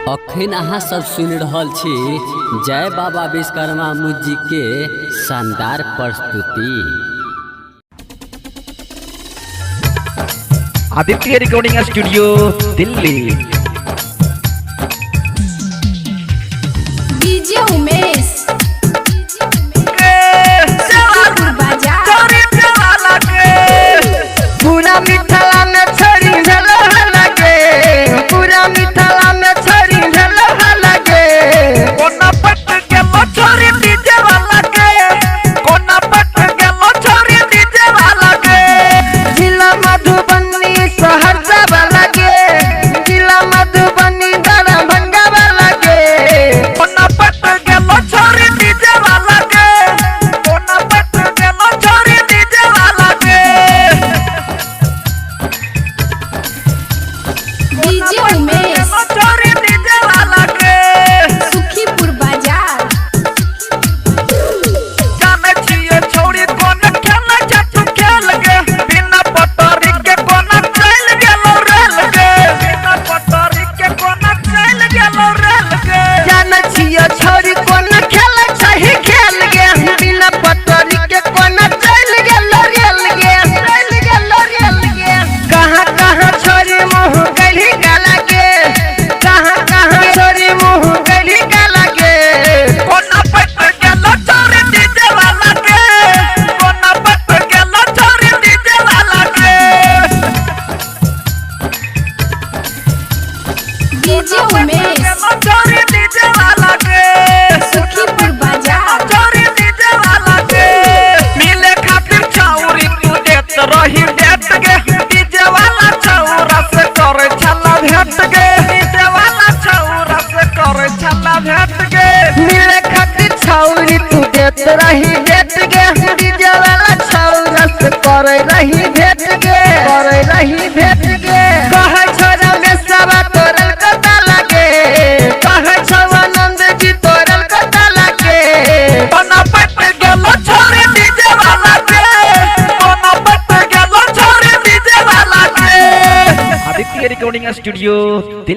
अखन अहाँ सब सुन रहल छी जय बाबा विश्वकर्मा मुजी के शानदार प्रस्तुति। Aditya recording studio Delhi. DJ Umesh पूरा मिठला में छड़ी झलो लगे, पूरा मिठला में छड़ी झलो लगे। कोना पट के मछोरी डीजे वाला के, कोना पट के मछोरी डीजे वाला के। जिला मधुबनी सहरसा वाला के, जिला मधुबनी दरभंगा वाला के। कोना पट के मछोरी डीजे वाला के, कोना पट के मछोरी डीजे वाला के। डीजे उमेश मछोरी डीजे वाला के। सुखीपुर बाजार। जाने छिए छोड़ी कोन खेला चाचू खेल गे, बिना पटरी के कोना चल गेलो रेल गे, बिना पटरी के कोना चल गेलो रेल गे। जान छियो छोरी कोन खेल सही खेल गे, बिना पटरी के कोन चल गेल रेल गे, चल गेल रेल गे। कहां कहां छोरी मुंह गली गला के, कहां कहां छोरी मुंह गली गला के। कोना पट गेलो छोरी डीजे वाला के, कोना पट गेलो छोरी डीजे वाला के। डीजे उमेश गेलो छोरी डीजे वाला के। सुखीपुर बाजार। छोरी डीजे वाला के। मिले खातिर छौरी तू देत रही डेट गे, डीजे वाला छौरा से करे छला भेट गे, डीजे वाला छौरा से करे छला भेट गे। मिले खातिर छौरी तू देत रही भेट गे, डीजे वाला छौरा से करे रही भेट गे, करे रही भेट गे। कहे छोरा में सवा तोरल कता लागे, कहे छवा नंद जी तोरल कता लागे। कोना पट गेलो छोरी डीजे वाला के, कोना पट गेलो छोरी डीजे वाला के। Aditya recording studio Delhi.